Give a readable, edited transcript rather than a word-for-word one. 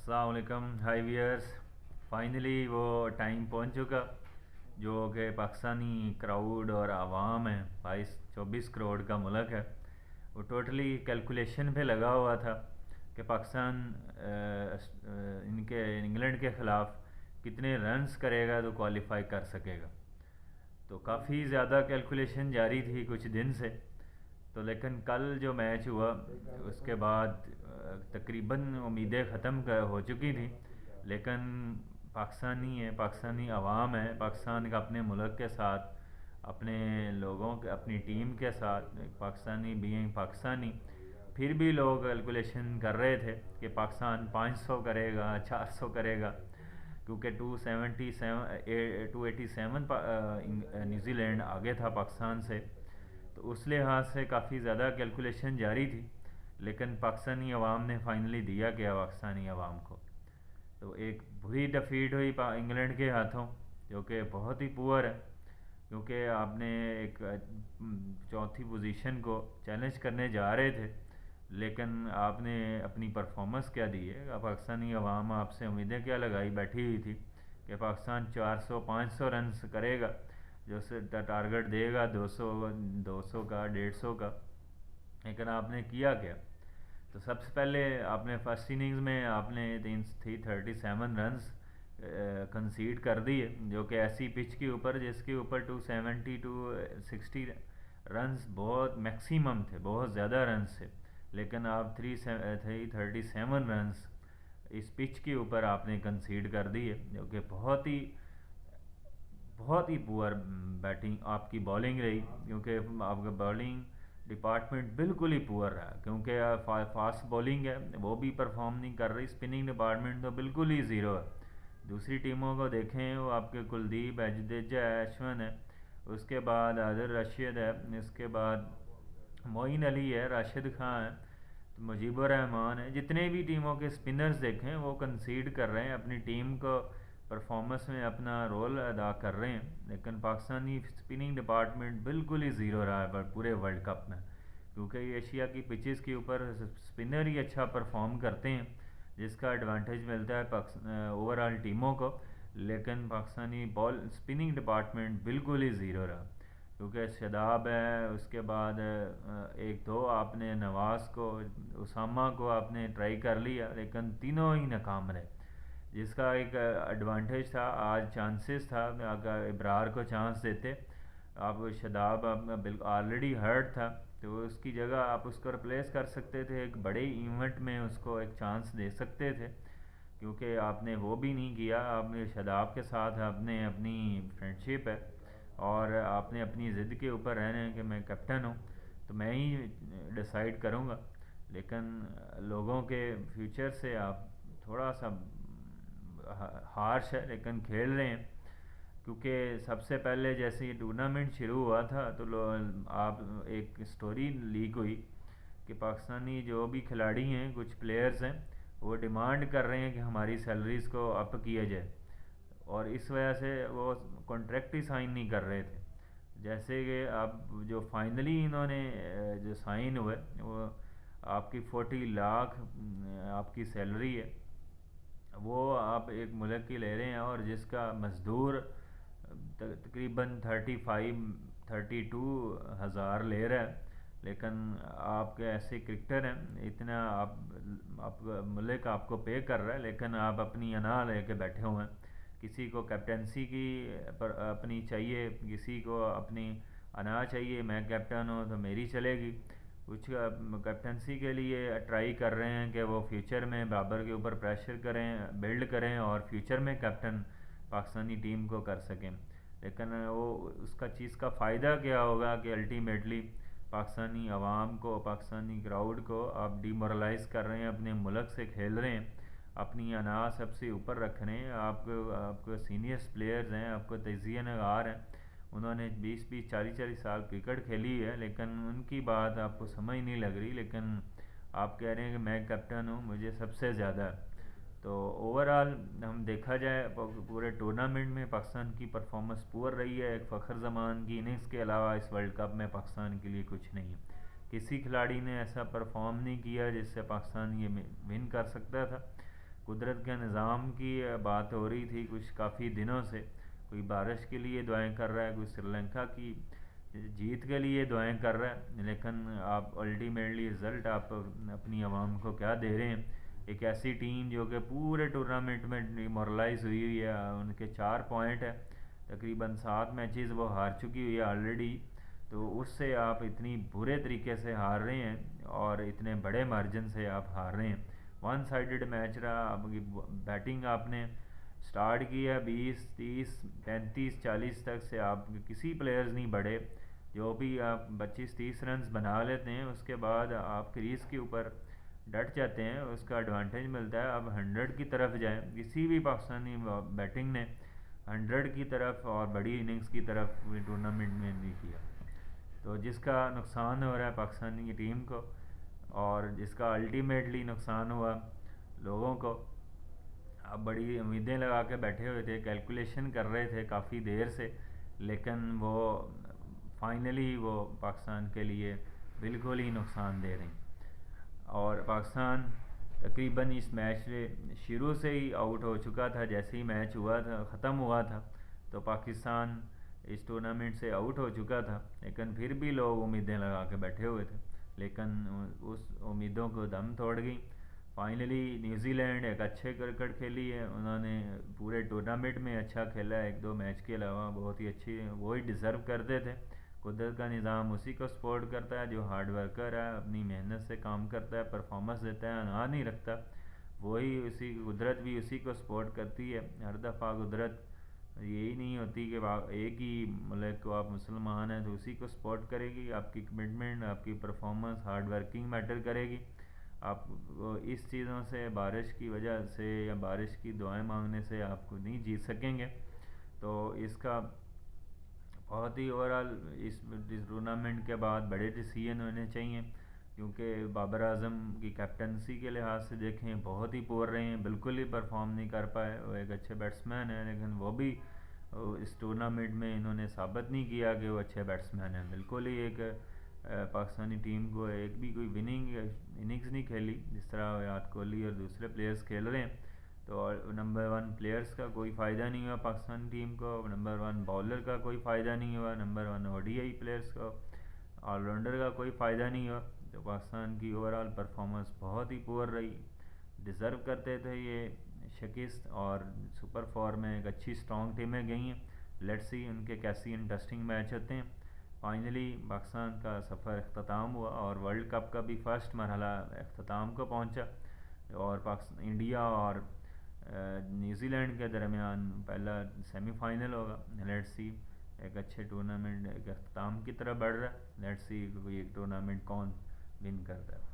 अस्सलाम वालेकुम high wears. Finally वो टाइम पहुंच चुका जो कि पाकिस्तानी क्राउड और आवाम है, 22-24 करोड़ का मुल्क है। वो टोटली कैलकुलेशन पे लगा हुआ था कि पाकिस्तान इनके इंग्लैंड के ख़िलाफ़ कितने रन्स करेगा तो क्वालिफाई कर सकेगा। तो काफ़ी ज़्यादा कैलकुलेशन जारी थी कुछ दिन से। तो लेकिन कल जो मैच हुआ उसके बाद तकरीबन उम्मीदें ख़त्म हो चुकी थी। लेकिन पाकिस्तानी है, पाकिस्तानी अवाम है, पाकिस्तान का अपने मुल्क के साथ, अपने लोगों के, अपनी टीम के साथ, पाकिस्तानी बीइंग पाकिस्तानी, फिर भी लोग कैलकुलेशन कर रहे थे कि पाकिस्तान 500 करेगा, 400 करेगा, क्योंकि 287 न्यूजीलैंड आगे था पाकिस्तान से। तो उस लिहाज से काफ़ी ज़्यादा कैलकुलेशन जारी थी। लेकिन पाकिस्तानी अवाम ने फाइनली दिया गया पाकिस्तानी अवाम को। तो एक बुरी डिफीट हुई इंग्लैंड के हाथों, जो कि बहुत ही पुअर है, क्योंकि आपने एक चौथी पोजीशन को चैलेंज करने जा रहे थे, लेकिन आपने अपनी परफॉर्मेंस क्या दी है। पाकिस्तानी अवाम आपसे उम्मीदें क्या लगाई बैठी हुई थी कि पाकिस्तान 400-500 रन करेगा, जो से टारगेट देगा 200 का, 150 का। लेकिन आपने किया क्या? तो सबसे पहले आपने फर्स्ट इनिंग्स में आपने 337 रन्स कंसीड कर दिए, जो कि ऐसी पिच के ऊपर जिसके ऊपर 270-260 रन्स बहुत मैक्सिमम थे, बहुत ज़्यादा रन्स थे। लेकिन आप 337 रन्स इस पिच के ऊपर आपने कंसीड कर दिए, जो कि बहुत ही पुअर बैटिंग आपकी बॉलिंग रही, क्योंकि आपका बॉलिंग डिपार्टमेंट बिल्कुल ही पुअर रहा। क्योंकि फास्ट बॉलिंग है वो भी परफॉर्म नहीं कर रही, स्पिनिंग डिपार्टमेंट तो बिल्कुल ही ज़ीरो है। दूसरी टीमों को देखें, वो आपके कुलदीप है, जडेजा है, अश्विन है, उसके बाद आदिल रशीद है, इसके बाद मोइन अली है, राशिद खान है, तो मुजीबुर रहमान है। जितने भी टीमों के स्पिनर्स देखें वो कंसीड कर रहे हैं, अपनी टीम को परफॉर्मेंस में अपना रोल अदा कर रहे हैं। लेकिन पाकिस्तानी स्पिनिंग डिपार्टमेंट बिल्कुल ही ज़ीरो रहा है पूरे वर्ल्ड कप में, क्योंकि एशिया की पिचेस के ऊपर स्पिनर ही अच्छा परफॉर्म करते हैं, जिसका एडवांटेज मिलता है ओवरऑल टीमों को। लेकिन पाकिस्तानी बॉल स्पिनिंग डिपार्टमेंट बिल्कुल ही ज़ीरो रहा, क्योंकि शदाब है, उसके बाद एक दो आपने नवाज़ को, उसामा को आपने ट्राई कर लिया, लेकिन तीनों ही नाकाम रहे। जिसका एक एडवांटेज था, आज चांसेस था अगर इब्रार को चांस देते आप, शदाब बिल्कुल ऑलरेडी हर्ट था, तो उसकी जगह आप उसको रिप्लेस कर सकते थे, एक बड़े इवेंट में उसको एक चांस दे सकते थे। क्योंकि आपने वो भी नहीं किया। आपने शदाब के साथ आपने अपनी फ्रेंडशिप है और आपने अपनी ज़िद के ऊपर रहने कि मैं कैप्टन हूँ तो मैं ही डिसाइड करूँगा। लेकिन लोगों के फ्यूचर से आप थोड़ा सा हार्श है, लेकिन खेल रहे हैं। क्योंकि सबसे पहले जैसे ये टूर्नामेंट शुरू हुआ था तो आप एक स्टोरी लीक हुई कि पाकिस्तानी जो भी खिलाड़ी हैं, कुछ प्लेयर्स हैं, वो डिमांड कर रहे हैं कि हमारी सैलरीज़ को अप किया जाए, और इस वजह से वो कॉन्ट्रैक्ट ही साइन नहीं कर रहे थे। जैसे कि अब जो फाइनली इन्होंने जो साइन हुए वो आपकी 40 लाख आपकी सैलरी है, वो आप एक मुल्क की ले रहे हैं, और जिसका मज़दूर तकरीबन 32 हज़ार ले रहा है। लेकिन आपके ऐसे क्रिकेटर हैं, इतना आप मुल्क आपको पे कर रहा है, लेकिन आप अपनी अना लेके बैठे हुए हैं। किसी को कैप्टनसी की अपनी चाहिए, किसी को अपनी अना चाहिए, मैं कैप्टन हूँ तो मेरी चलेगी। कुछ कैप्टनसी के लिए ट्राई कर रहे हैं कि वो फ्यूचर में बाबर के ऊपर प्रेशर करें, बिल्ड करें, और फ्यूचर में कैप्टन पाकिस्तानी टीम को कर सकें। लेकिन वो उसका चीज़ का फ़ायदा क्या होगा कि अल्टीमेटली पाकिस्तानी अवाम को, पाकिस्तानी क्राउड को आप डिमोरलाइज़ कर रहे हैं, अपने मुल्क से खेल रहे हैं, अपनी अना सबसे ऊपर रख रहे हैं। आपको सीनियर्स प्लेयर्स हैं, आपको तजिया नगार हैं, उन्होंने 20-20 40-40 साल क्रिकेट खेली है, लेकिन उनकी बात आपको समझ नहीं लग रही। लेकिन आप कह रहे हैं कि मैं कैप्टन हूँ, मुझे सबसे ज़्यादा। तो ओवरऑल हम देखा जाए पूरे टूर्नामेंट में पाकिस्तान की परफॉर्मेंस पुअर रही है। एक फ़खर जमान की इनिंग्स के अलावा इस वर्ल्ड कप में पाकिस्तान के लिए कुछ नहीं है। किसी खिलाड़ी ने ऐसा परफॉर्म नहीं किया जिससे पाकिस्तान ये विन कर सकता था। قدرت کے نظام کی بات ہو رہی تھی کچھ کافی دنوں سے، کوئی بارش کے لیے دعائیں کر رہا ہے، کوئی سری لنکا کی جیت کے لیے دعائیں کر رہا ہے، لیکن آپ الٹیمیٹلی رزلٹ آپ اپنی عوام کو کیا دے رہے ہیں؟ ایک ایسی ٹیم جو کہ پورے ٹورنامنٹ میں ڈیمورلائز ہوئی ہوئی ہے، ان کے 4 پوائنٹ ہے، تقریباً 7 میچز وہ ہار چکی ہوئی ہے آلریڈی، تو اس سے آپ اتنی برے طریقے سے ہار رہے ہیں اور اتنے بڑے مارجن سے آپ ہار رہے ہیں۔ ون سائیڈڈ میچ رہا، آپ کی بیٹنگ آپ نے سٹارٹ کیا 20 30 35 40 تک سے آپ کسی پلیئرز نہیں بڑھے، جو بھی آپ 25 30 رنز بنا لیتے ہیں اس کے بعد آپ کریز کے اوپر ڈٹ جاتے ہیں، اس کا ایڈوانٹیج ملتا ہے، اب 100 کی طرف جائیں، کسی بھی پاکستانی بیٹنگ نے 100 کی طرف اور بڑی اننگز کی طرف ٹورنامنٹ میں نہیں کیا، تو جس کا نقصان ہو رہا ہے پاکستانی کی ٹیم کو، اور جس کا الٹیمیٹلی نقصان ہوا لوگوں کو۔ اب بڑی امیدیں لگا کے بیٹھے ہوئے تھے، کیلکولیشن کر رہے تھے کافی دیر سے، لیکن وہ فائنلی وہ پاکستان کے لیے بالکل ہی نقصان دہ رہی، اور پاکستان تقریباً اس میچ شروع سے ہی آؤٹ ہو چکا تھا، جیسے ہی میچ ہوا تھا ختم ہوا تھا تو پاکستان اس ٹورنامنٹ سے آؤٹ ہو چکا تھا، لیکن پھر بھی لوگ امیدیں لگا کے بیٹھے ہوئے تھے، لیکن اس امیدوں کو دم توڑ گئی۔ فائنلی نیوزی لینڈ ایک اچھے کرکٹ کھیلی ہے، انہوں نے پورے ٹورنامنٹ میں اچھا کھیلا ہے، 1 2 میچ کے علاوہ بہت ہی اچھی، وہی ڈیزرو کرتے تھے۔ قدرت کا نظام اسی کو سپورٹ کرتا ہے جو ہارڈ ورکر ہے، اپنی محنت سے کام کرتا ہے، پرفارمنس دیتا ہے، انا نہیں رکھتا، وہی اسی قدرت بھی اسی کو سپورٹ کرتی ہے۔ ہر دفعہ قدرت یہی نہیں ہوتی کہ ایک ہی ملک کو آپ مسلمان ہیں تو اسی کو سپورٹ کرے گی، آپ کی کمٹمنٹ، آپ کی پرفارمنس، ہارڈ ورکنگ میٹر کرے گی۔ آپ اس چیزوں سے، بارش کی وجہ سے یا بارش کی دعائیں مانگنے سے آپ کو نہیں جیت سکیں گے، تو اس کا بہت ہی اوورآل اس ٹورنامنٹ کے بعد بڑے ڈیسیژن ہونے چاہیے، کیونکہ بابر اعظم کی کیپٹنسی کے لحاظ سے دیکھیں بہت ہی پور رہے ہیں، بالکل ہی پرفارم نہیں کر پائے، وہ ایک اچھے بیٹسمین ہیں لیکن وہ بھی اس ٹورنامنٹ میں انہوں نے ثابت نہیں کیا کہ وہ اچھے بیٹسمین ہیں، بالکل ہی ایک پاکستانی ٹیم کو ایک بھی کوئی وننگ اننگز نہیں کھیلی جس طرح وراٹ کوہلی اور دوسرے پلیئرز کھیل رہے ہیں، تو نمبر 1 پلیئرز کا کوئی فائدہ نہیں ہوا پاکستانی ٹیم کو، نمبر 1 باؤلر کا کوئی فائدہ نہیں ہوا، number 1 O D I players کو، آل راؤنڈر کا کوئی فائدہ نہیں ہوا، تو پاکستان کی اوورآل پرفارمنس بہت ہی پور رہی، ڈیزرو کرتے تھے یہ شکست، اور سپر 4 میں ایک اچھی سٹرانگ ٹیمیں گئی ہیں، لیٹس سی ان کے کیسی انٹرسٹنگ میچ ہوتے ہیں۔ فائنلی پاکستان کا سفر اختتام ہوا اور ورلڈ کپ کا بھی فرسٹ مرحلہ اختتام کو پہنچا، اور انڈیا اور نیوزی لینڈ کے درمیان پہلا سیمی فائنل ہوگا، لیٹس سی ایک اچھے ٹورنامنٹ ایک اختتام کی طرف بڑھ رہا ہے، لیٹس سی کوئی ایک ٹورنامنٹ کون ون کرتا ہے۔